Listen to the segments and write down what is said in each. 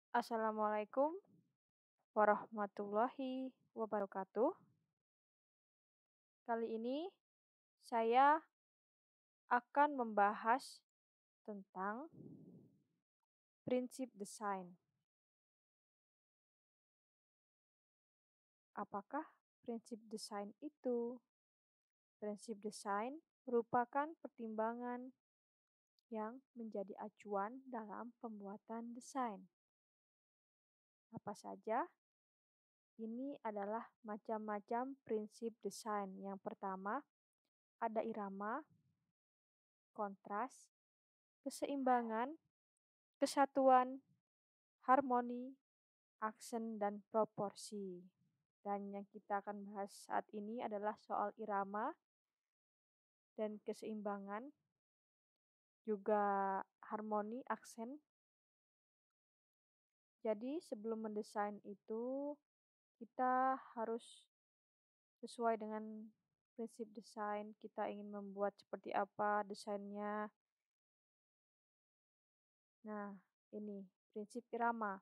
Assalamualaikum warahmatullahi wabarakatuh. Kali ini saya akan membahas tentang prinsip desain. Apakah prinsip desain itu? Prinsip desain merupakan pertimbangan yang menjadi acuan dalam pembuatan desain. Apa saja? Ini adalah macam-macam prinsip desain. Yang pertama, ada irama, kontras, keseimbangan, kesatuan, harmoni, aksen, dan proporsi. Dan yang kita akan bahas saat ini adalah soal irama dan keseimbangan, juga harmoni, aksen. Jadi sebelum mendesain itu kita harus sesuai dengan prinsip desain, kita ingin membuat seperti apa desainnya. Nah, ini prinsip irama,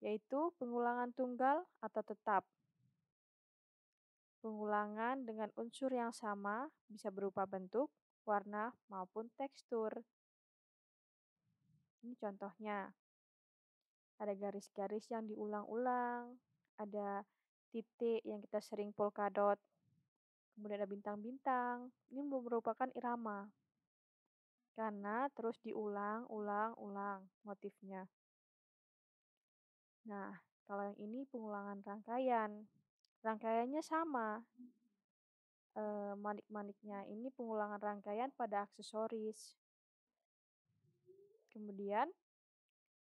yaitu pengulangan tunggal atau tetap. Pengulangan dengan unsur yang sama bisa berupa bentuk, warna, maupun tekstur. Ini contohnya. Ada garis-garis yang diulang-ulang, ada titik yang kita sering polkadot, kemudian ada bintang-bintang. Ini merupakan irama karena terus diulang-ulang motifnya. Nah, kalau yang ini pengulangan rangkaian. Rangkaiannya sama. Manik-maniknya ini pengulangan rangkaian pada aksesoris. Kemudian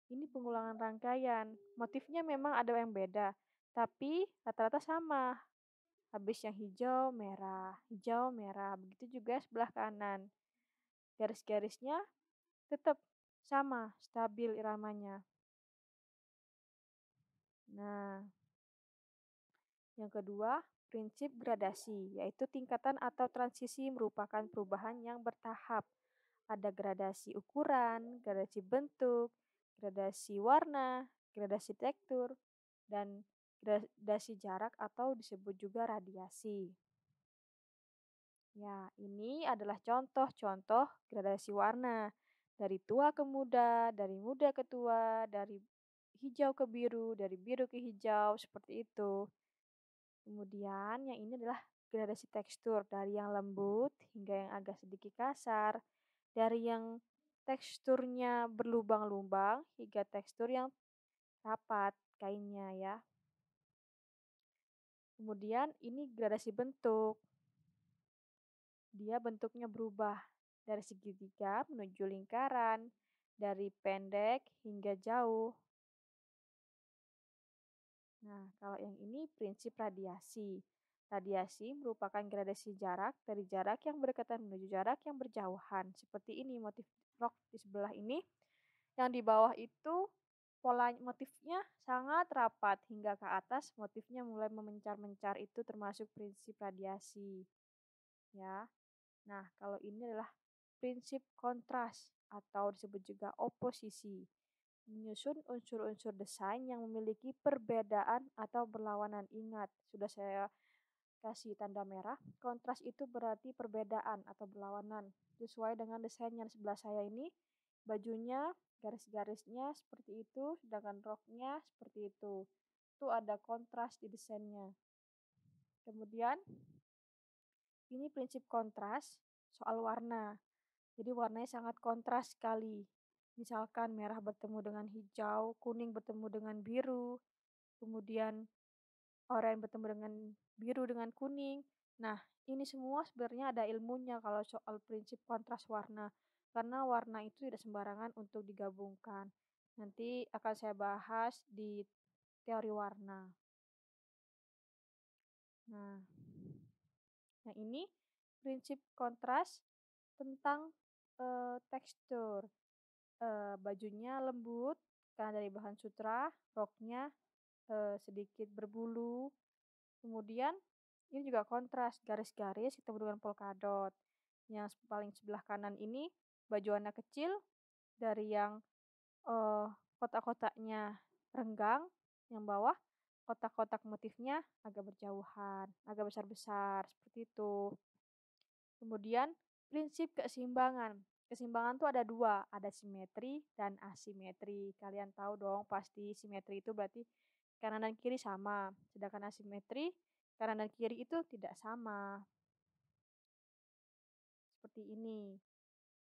ini pengulangan rangkaian. Motifnya memang ada yang beda, tapi rata-rata sama. Habis yang hijau, merah. Begitu juga sebelah kanan. Garis-garisnya tetap sama, stabil iramanya. Nah, yang kedua, prinsip gradasi, yaitu tingkatan atau transisi merupakan perubahan yang bertahap. Ada gradasi ukuran, gradasi bentuk, gradasi warna, gradasi tekstur, dan gradasi jarak atau disebut juga radiasi. Ya, ini adalah contoh-contoh gradasi warna. Dari tua ke muda, dari muda ke tua, dari hijau ke biru, dari biru ke hijau, seperti itu. Kemudian yang ini adalah gradasi tekstur, dari yang lembut hingga yang agak sedikit kasar, dari yang teksturnya berlubang-lubang hingga tekstur yang rapat kainnya ya. Kemudian ini gradasi bentuk. Dia bentuknya berubah dari segitiga menuju lingkaran, dari pendek hingga jauh. Nah, kalau yang ini prinsip radiasi. Radiasi merupakan gradasi jarak dari jarak yang berdekatan menuju jarak yang berjauhan. Seperti ini motif rok di sebelah ini. Yang di bawah itu pola motifnya sangat rapat hingga ke atas motifnya mulai memencar-mencar, itu termasuk prinsip radiasi. Ya. Nah, kalau ini adalah prinsip kontras atau disebut juga oposisi. Menyusun unsur-unsur desain yang memiliki perbedaan atau berlawanan. Ingat, sudah saya kasih tanda merah. Kontras itu berarti perbedaan atau berlawanan. Sesuai dengan desain yang sebelah saya ini, bajunya garis-garisnya seperti itu, sedangkan roknya seperti itu. Itu ada kontras di desainnya. Kemudian, ini prinsip kontras soal warna. Jadi warnanya sangat kontras sekali. Misalkan merah bertemu dengan hijau, kuning bertemu dengan biru, kemudian oranye bertemu dengan biru dengan kuning. Nah, ini semua sebenarnya ada ilmunya kalau soal prinsip kontras warna. Karena warna itu tidak sembarangan untuk digabungkan. Nanti akan saya bahas di teori warna. Nah, yang ini prinsip kontras tentang tekstur. Bajunya lembut karena dari bahan sutra, roknya sedikit berbulu. Kemudian ini juga kontras, garis-garis ketemu dengan polkadot. Yang paling sebelah kanan ini baju anak kecil, dari yang kotak-kotaknya renggang, yang bawah kotak-kotak motifnya agak berjauhan, agak besar-besar, seperti itu. Kemudian prinsip keseimbangan. Keseimbangan tuh ada dua, ada simetri dan asimetri. Kalian tahu dong pasti simetri itu berarti kanan dan kiri sama, sedangkan asimetri kanan dan kiri itu tidak sama. Seperti ini.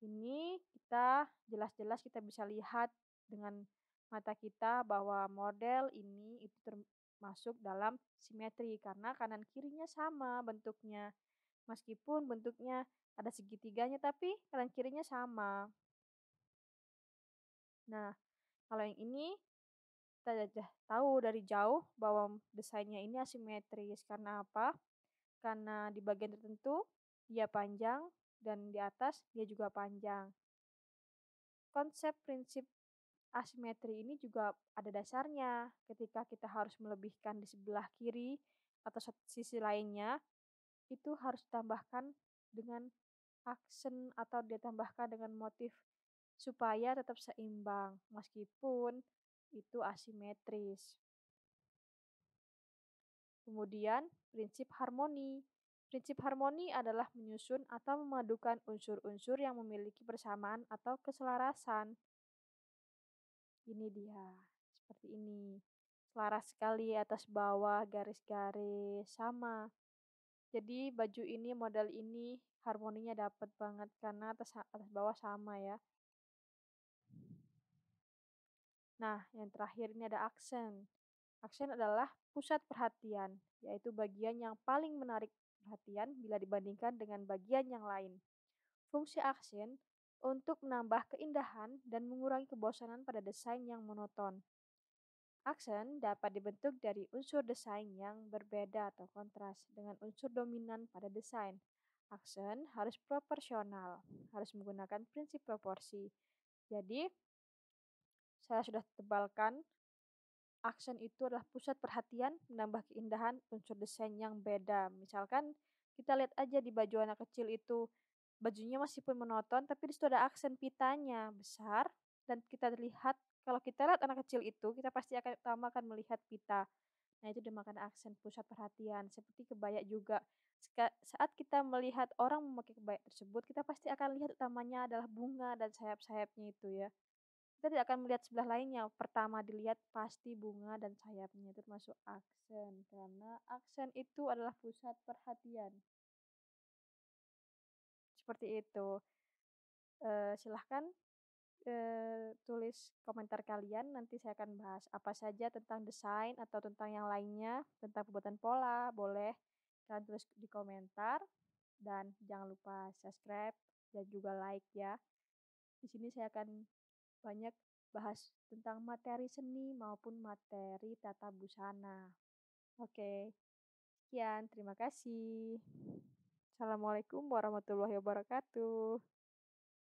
Ini kita jelas-jelas kita bisa lihat dengan mata kita bahwa model ini itu termasuk dalam simetri karena kanan kirinya sama bentuknya. Meskipun bentuknya ada segitiganya tapi kanan kirinya sama. Nah, kalau yang ini kita sudah tahu dari jauh bahwa desainnya ini asimetris. Karena apa? Karena di bagian tertentu dia panjang dan di atas dia juga panjang. Konsep prinsip asimetri ini juga ada dasarnya ketika kita harus melebihkan di sebelah kiri atau sisi lainnya, itu harus ditambahkan dengan aksen atau ditambahkan dengan motif supaya tetap seimbang meskipun itu asimetris. Kemudian, prinsip harmoni. Prinsip harmoni adalah menyusun atau memadukan unsur-unsur yang memiliki persamaan atau keselarasan. Ini dia, seperti ini. Selaras sekali atas bawah, garis-garis, sama. Jadi baju ini, model ini harmoninya dapat banget karena atas bawah sama ya. Nah, yang terakhir ini ada aksen. Aksen adalah pusat perhatian, yaitu bagian yang paling menarik perhatian bila dibandingkan dengan bagian yang lain. Fungsi aksen untuk menambah keindahan dan mengurangi kebosanan pada desain yang monoton. Aksen dapat dibentuk dari unsur desain yang berbeda atau kontras dengan unsur dominan pada desain. Aksen harus proporsional, harus menggunakan prinsip proporsi. Jadi, saya sudah tebalkan aksen itu adalah pusat perhatian, menambah keindahan unsur desain yang beda. Misalkan kita lihat aja di baju anak kecil itu, bajunya meskipun monoton, tapi di situ ada aksen pitanya besar, dan kita lihat, kalau kita lihat anak kecil itu, kita pasti akan utama akan melihat pita. Nah, itu dinamakan aksen pusat perhatian. Seperti kebaya juga. Saat kita melihat orang memakai kebaya tersebut, kita pasti akan lihat utamanya adalah bunga dan sayap-sayapnya itu ya. Kita tidak akan melihat sebelah lainnya. Pertama dilihat pasti bunga dan sayapnya itu termasuk aksen. Karena aksen itu adalah pusat perhatian. Seperti itu. Silahkan tulis komentar kalian. Nanti saya akan bahas apa saja tentang desain atau tentang yang lainnya. Tentang pembuatan pola. Boleh kalian tulis di komentar. Dan jangan lupa subscribe dan juga like ya. Di sini saya akan banyak bahas tentang materi seni maupun materi tata busana. Oke, sekian. Terima kasih. Assalamualaikum warahmatullahi wabarakatuh.